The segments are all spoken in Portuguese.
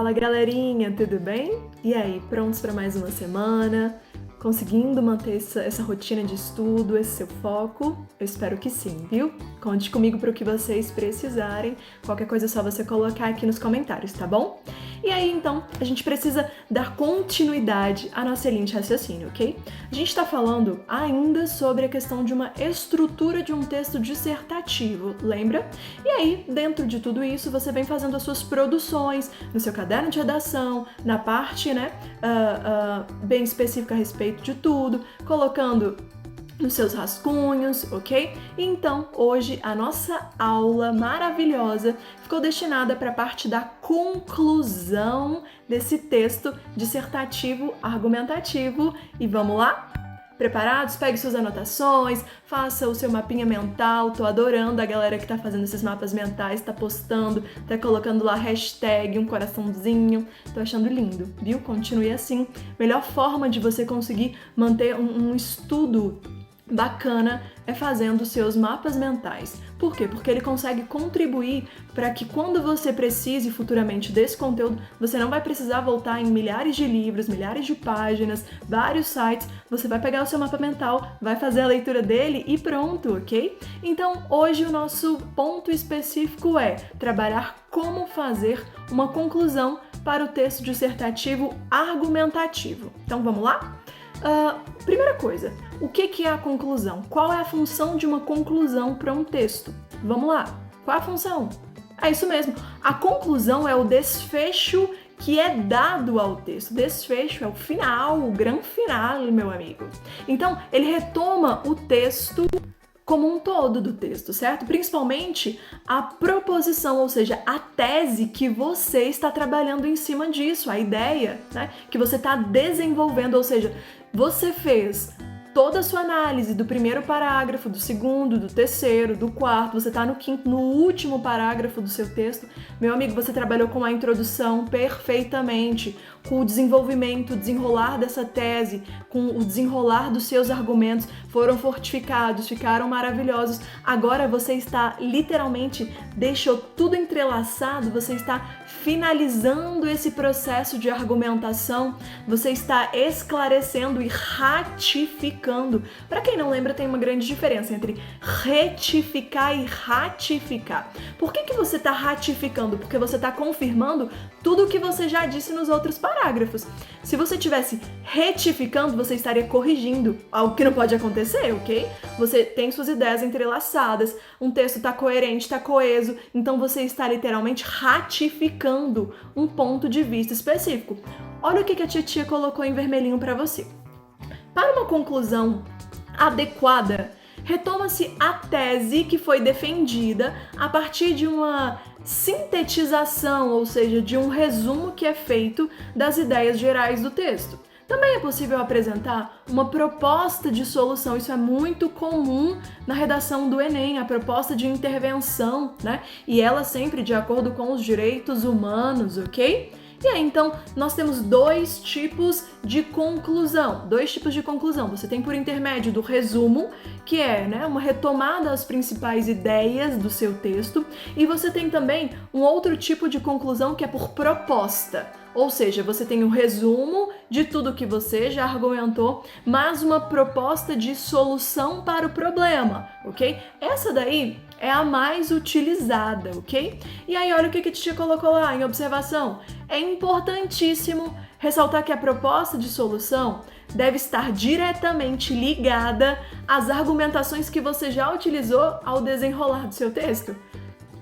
Fala galerinha, tudo bem? E aí, prontos para mais uma semana? Conseguindo manter essa rotina de estudo, esse seu foco? Eu espero que sim, viu? Conte comigo para o que vocês precisarem. Qualquer coisa é só você colocar aqui nos comentários, tá bom? E aí, então, a gente precisa dar continuidade à nossa linha de raciocínio, ok? A gente está falando ainda sobre a questão de uma estrutura de um texto dissertativo, lembra? E aí, dentro de tudo isso, você vem fazendo as suas produções no seu caderno de redação, na parte, bem específica a respeito de tudo, colocando nos seus rascunhos, ok? Então, hoje a nossa aula maravilhosa ficou destinada para a parte da conclusão desse texto dissertativo argumentativo. E vamos lá? Preparados? Pegue suas anotações, faça o seu mapinha mental. Tô adorando a galera que tá fazendo esses mapas mentais, tá postando, tá colocando lá hashtag, um coraçãozinho. Tô achando lindo, viu? Continue assim. Melhor forma de você conseguir manter um estudo bacana é fazendo seus mapas mentais. Por quê? Porque ele consegue contribuir para que quando você precise futuramente desse conteúdo, você não vai precisar voltar em milhares de livros, milhares de páginas, vários sites, você vai pegar o seu mapa mental, vai fazer a leitura dele e pronto, ok? Então, hoje o nosso ponto específico é trabalhar como fazer uma conclusão para o texto dissertativo argumentativo. Então, vamos lá? Primeira coisa, o que é a conclusão? Qual é a função de uma conclusão para um texto? Vamos lá, qual é a função? É isso mesmo, a conclusão é o desfecho que é dado ao texto. Desfecho é o final, o grande finale, meu amigo. Então, ele retoma o texto como um todo do texto, certo? Principalmente a proposição, ou seja, a tese que você está trabalhando em cima disso, a ideia, né, que você está desenvolvendo, ou seja, você fez toda a sua análise do primeiro parágrafo, do segundo, do terceiro, do quarto, você está no quinto, no último parágrafo do seu texto. Meu amigo, você trabalhou com a introdução perfeitamente, com o desenvolvimento, o desenrolar dessa tese, com o desenrolar dos seus argumentos, foram fortificados, ficaram maravilhosos. Agora você está literalmente, deixou tudo entrelaçado, você está finalizando esse processo de argumentação, você está esclarecendo e ratificando. Para quem não lembra, tem uma grande diferença entre retificar e ratificar. Por que você está ratificando? Porque você está confirmando tudo o que você já disse nos outros parágrafos. Se você estivesse retificando, você estaria corrigindo, algo que não pode acontecer, ok? Você tem suas ideias entrelaçadas, um texto está coerente, está coeso, então você está literalmente ratificando um ponto de vista específico. Olha o que a titia colocou em vermelhinho para você. Para uma conclusão adequada, retoma-se a tese que foi defendida a partir de uma sintetização, ou seja, de um resumo que é feito das ideias gerais do texto. Também é possível apresentar uma proposta de solução, isso é muito comum na redação do Enem, a proposta de intervenção, né? E ela sempre de acordo com os direitos humanos, ok? E aí, então, nós temos dois tipos de conclusão. Você tem por intermédio do resumo, que é, né, uma retomada das principais ideias do seu texto, e você tem também um outro tipo de conclusão que é por proposta. Ou seja, você tem um resumo de tudo que você já argumentou, mas uma proposta de solução para o problema, ok? Essa daí é a mais utilizada, ok? E aí, olha o que a Titia colocou lá em observação. É importantíssimo ressaltar que a proposta de solução deve estar diretamente ligada às argumentações que você já utilizou ao desenrolar do seu texto.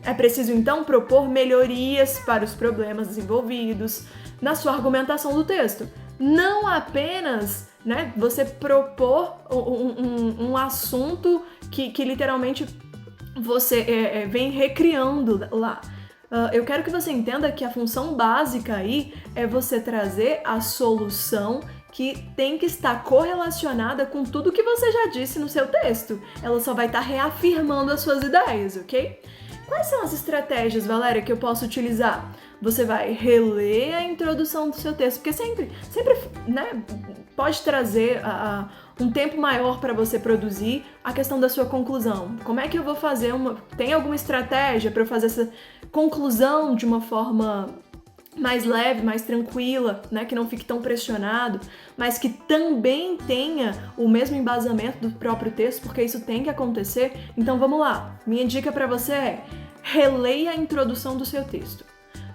É preciso, então, propor melhorias para os problemas desenvolvidos na sua argumentação do texto. Não apenas, né, você propor um assunto que literalmente você vem recriando lá. Eu quero que você entenda que a função básica aí é você trazer a solução que tem que estar correlacionada com tudo que você já disse no seu texto. Ela só vai estar reafirmando as suas ideias, ok? Quais são as estratégias, Valéria, que eu posso utilizar? Você vai reler a introdução do seu texto, porque sempre, né, pode trazer um tempo maior para você produzir a questão da sua conclusão. Como é que eu vou fazer tem alguma estratégia para eu fazer essa conclusão de uma forma mais leve, mais tranquila, né, que não fique tão pressionado, mas que também tenha o mesmo embasamento do próprio texto, porque isso tem que acontecer. Então vamos lá, minha dica para você é: releia a introdução do seu texto.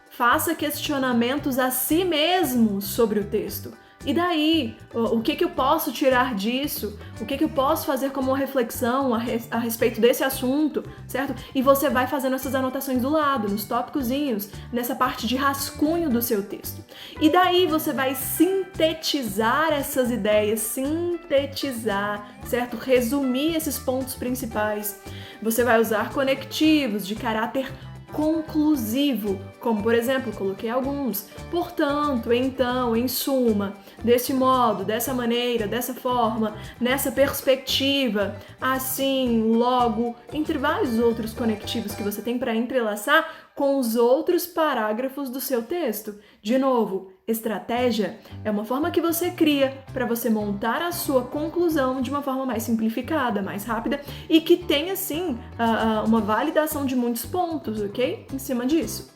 Faça questionamentos a si mesmo sobre o texto. E daí? O que eu posso tirar disso? O que eu posso fazer como uma reflexão a respeito desse assunto, certo? E você vai fazendo essas anotações do lado, nos tópicozinhos, nessa parte de rascunho do seu texto. E daí você vai sintetizar essas ideias, certo? Resumir esses pontos principais. Você vai usar conectivos de caráter conclusivo, como por exemplo, coloquei alguns: portanto, então, em suma, desse modo, dessa maneira, dessa forma, nessa perspectiva, assim, logo, entre vários outros conectivos que você tem para entrelaçar com os outros parágrafos do seu texto. De novo, estratégia é uma forma que você cria para você montar a sua conclusão de uma forma mais simplificada, mais rápida e que tenha, sim, uma validação de muitos pontos, ok? Em cima disso.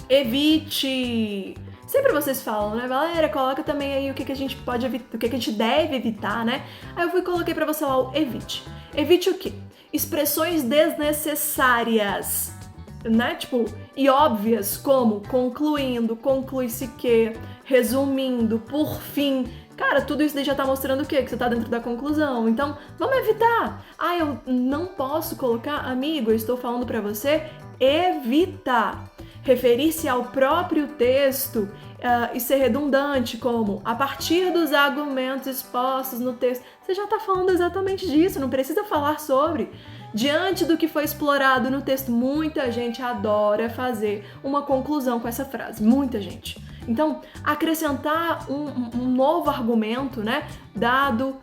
Evite! Sempre vocês falam, né? Galera, coloca também aí o que a gente pode evitar, o que a gente deve evitar, né? Aí eu fui e coloquei pra você lá o evite. Evite o quê? Expressões desnecessárias, né? Tipo, e óbvias, como concluindo, conclui-se que, resumindo, por fim. Cara, tudo isso daí já tá mostrando o quê? Que você tá dentro da conclusão. Então, vamos evitar. Ah, eu não posso colocar, amigo, eu estou falando pra você evitar. Referir-se ao próprio texto e ser redundante, como a partir dos argumentos expostos no texto. Você já está falando exatamente disso, não precisa falar sobre. Diante do que foi explorado no texto, muita gente adora fazer uma conclusão com essa frase, muita gente. Então, acrescentar um novo argumento, né, dado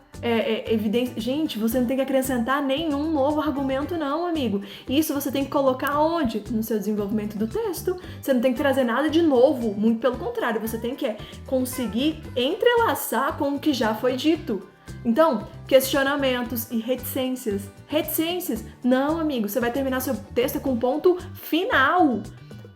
evidência. Gente, você não tem que acrescentar nenhum novo argumento não, amigo. Isso você tem que colocar onde? No seu desenvolvimento do texto. Você não tem que trazer nada de novo, muito pelo contrário, você tem que conseguir entrelaçar com o que já foi dito. Então, questionamentos e reticências. Reticências? Não, amigo, você vai terminar seu texto com um ponto final.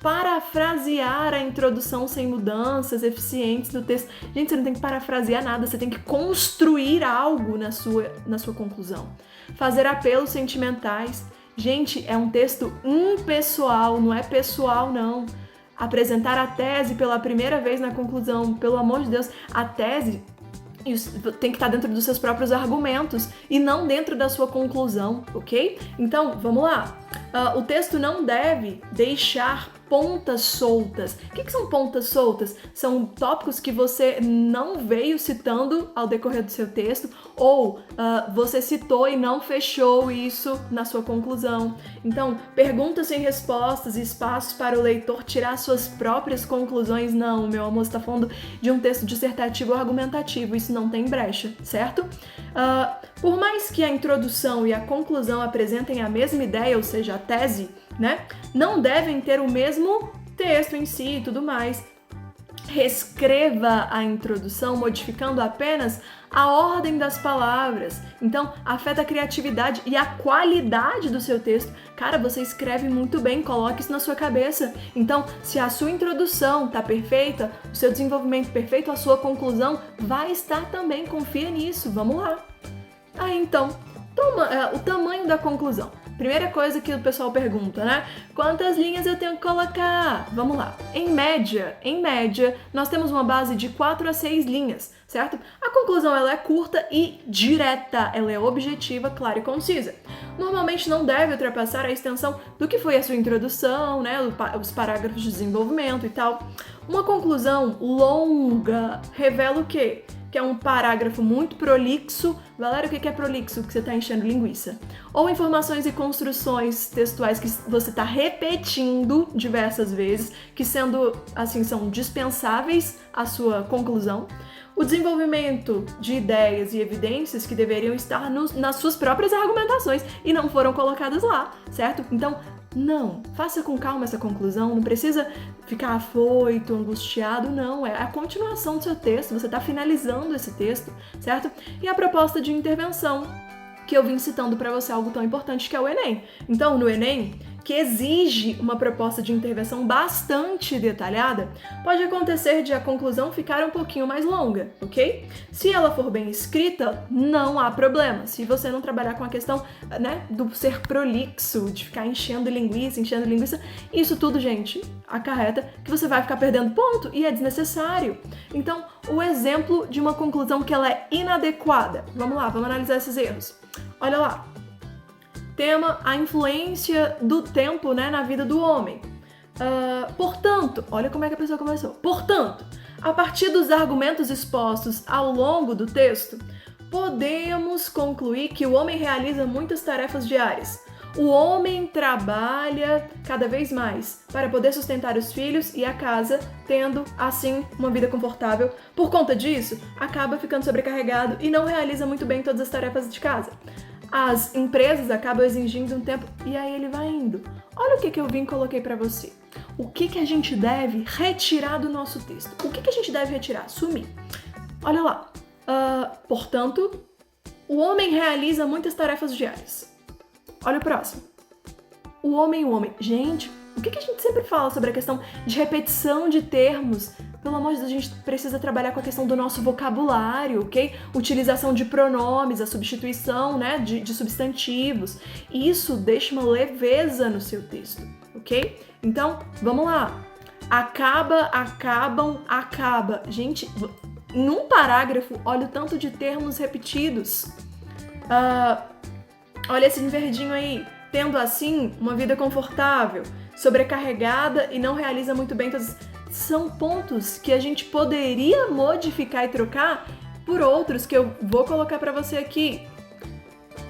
Parafrasear a introdução sem mudanças eficientes do texto. Gente, você não tem que parafrasear nada, você tem que construir algo na sua conclusão. Fazer apelos sentimentais. Gente, é um texto impessoal, não é pessoal, não. Apresentar a tese pela primeira vez na conclusão, pelo amor de Deus, a tese tem que estar dentro dos seus próprios argumentos e não dentro da sua conclusão, ok? Então, vamos lá. O texto não deve deixar pontas soltas. O que são pontas soltas? São tópicos que você não veio citando ao decorrer do seu texto ou você citou e não fechou isso na sua conclusão. Então, perguntas sem respostas e espaços para o leitor tirar suas próprias conclusões. Não, meu amor, você está falando de um texto dissertativo ou argumentativo, isso não tem brecha, certo? Por mais que a introdução e a conclusão apresentem a mesma ideia, ou seja, a tese, né, não devem ter o mesmo texto em si e tudo mais. Reescreva a introdução modificando apenas a ordem das palavras. Então, afeta a criatividade e a qualidade do seu texto. Cara, você escreve muito bem, coloque isso na sua cabeça. Então, se a sua introdução tá perfeita, o seu desenvolvimento perfeito, a sua conclusão vai estar também. Confia nisso. Vamos lá. Aí, então, o tamanho da conclusão. Primeira coisa que o pessoal pergunta, né? Quantas linhas eu tenho que colocar? Vamos lá. Em média, nós temos uma base de 4 a 6 linhas, certo? A conclusão ela é curta e direta, ela é objetiva, clara e concisa. Normalmente não deve ultrapassar a extensão do que foi a sua introdução, né? Os parágrafos de desenvolvimento e tal. Uma conclusão longa revela o quê? Que é um parágrafo muito prolixo. Galera, o que é prolixo? Que você está enchendo linguiça. Ou informações e construções textuais que você está repetindo diversas vezes, que sendo assim são dispensáveis à sua conclusão. O desenvolvimento de ideias e evidências que deveriam estar nas suas próprias argumentações e não foram colocadas lá, certo? Então, não, faça com calma essa conclusão, não precisa ficar afoito, angustiado, não, é a continuação do seu texto, você está finalizando esse texto, certo? E a proposta de intervenção, que eu vim citando para você algo tão importante que é o Enem. Então, no Enem, que exige uma proposta de intervenção bastante detalhada, pode acontecer de a conclusão ficar um pouquinho mais longa, ok? Se ela for bem escrita, não há problema. Se você não trabalhar com a questão, né, do ser prolixo, de ficar enchendo linguiça, isso tudo, gente, acarreta que você vai ficar perdendo ponto e é desnecessário. Então, o exemplo de uma conclusão que ela é inadequada. Vamos lá, vamos analisar esses erros. Olha lá. Tema, a influência do tempo, né, na vida do homem. Portanto, olha como é que a pessoa começou. Portanto, a partir dos argumentos expostos ao longo do texto, podemos concluir que o homem realiza muitas tarefas diárias. O homem trabalha cada vez mais para poder sustentar os filhos e a casa, tendo, assim, uma vida confortável. Por conta disso, acaba ficando sobrecarregado e não realiza muito bem todas as tarefas de casa. As empresas acabam exigindo um tempo e aí ele vai indo. Olha o que eu vim e coloquei para você. O que a gente deve retirar do nosso texto? O que a gente deve retirar? Sumir. Olha lá. Portanto, o homem realiza muitas tarefas diárias. Olha o próximo. O homem. Gente, o que a gente sempre fala sobre a questão de repetição de termos? Pelo amor de Deus, a gente precisa trabalhar com a questão do nosso vocabulário, ok? Utilização de pronomes, a substituição, né, de substantivos. Isso deixa uma leveza no seu texto, ok? Então, vamos lá. Acaba, acabam, acaba. Gente, em um parágrafo, olha o tanto de termos repetidos. Olha esse verdinho aí. Tendo, assim, uma vida confortável, sobrecarregada e não realiza muito bem todas... São pontos que a gente poderia modificar e trocar por outros que eu vou colocar para você aqui.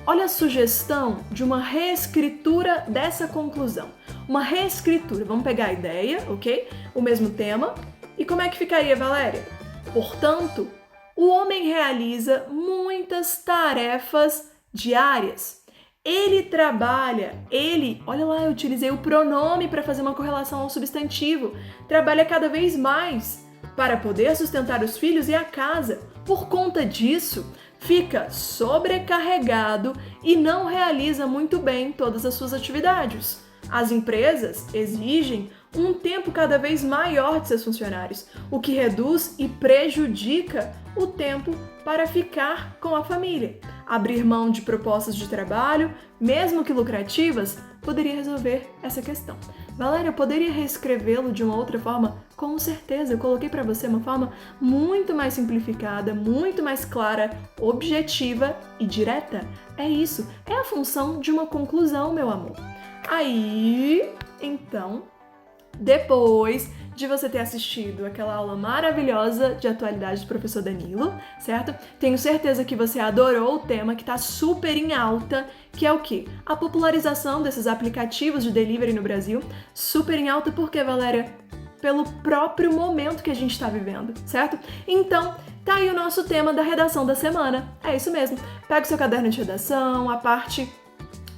Olha a sugestão de uma reescritura dessa conclusão. Uma reescritura. Vamos pegar a ideia, ok? O mesmo tema. E como é que ficaria, Valéria? Portanto, o homem realiza muitas tarefas diárias. Ele trabalha, olha lá, eu utilizei o pronome para fazer uma correlação ao substantivo, trabalha cada vez mais para poder sustentar os filhos e a casa. Por conta disso, fica sobrecarregado e não realiza muito bem todas as suas atividades. As empresas exigem um tempo cada vez maior de seus funcionários, o que reduz e prejudica o tempo para ficar com a família. Abrir mão de propostas de trabalho, mesmo que lucrativas, poderia resolver essa questão. Valéria, eu poderia reescrevê-lo de uma outra forma? Com certeza, eu coloquei para você uma forma muito mais simplificada, muito mais clara, objetiva e direta. É isso, é a função de uma conclusão, meu amor. Aí, então, depois de você ter assistido aquela aula maravilhosa de atualidade do professor Danilo, certo? Tenho certeza que você adorou o tema que tá super em alta, que é o quê? A popularização desses aplicativos de delivery no Brasil. Super em alta porque, Valéria? Pelo próprio momento que a gente tá vivendo, certo? Então, tá aí o nosso tema da redação da semana. É isso mesmo. Pega o seu caderno de redação, a parte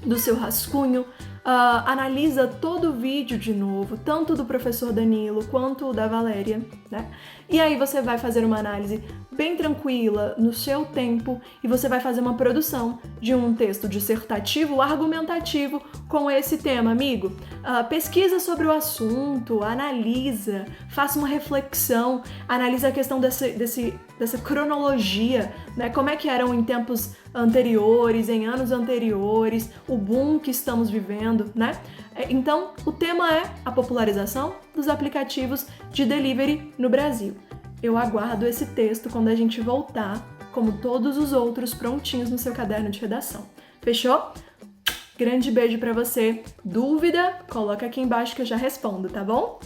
do seu rascunho, analisa todo o vídeo de novo, tanto do professor Danilo quanto da Valéria, né? E aí você vai fazer uma análise bem tranquila, no seu tempo, e você vai fazer uma produção de um texto dissertativo, argumentativo com esse tema, amigo. Pesquisa sobre o assunto, analisa, faça uma reflexão, analisa a questão dessa cronologia, né? Como é que eram em tempos anteriores, em anos anteriores, o boom que estamos vivendo, né? Então, o tema é a popularização dos aplicativos de delivery no Brasil. Eu aguardo esse texto quando a gente voltar, como todos os outros, prontinhos no seu caderno de redação. Fechou? Grande beijo pra você. Dúvida? Coloca aqui embaixo que eu já respondo, tá bom?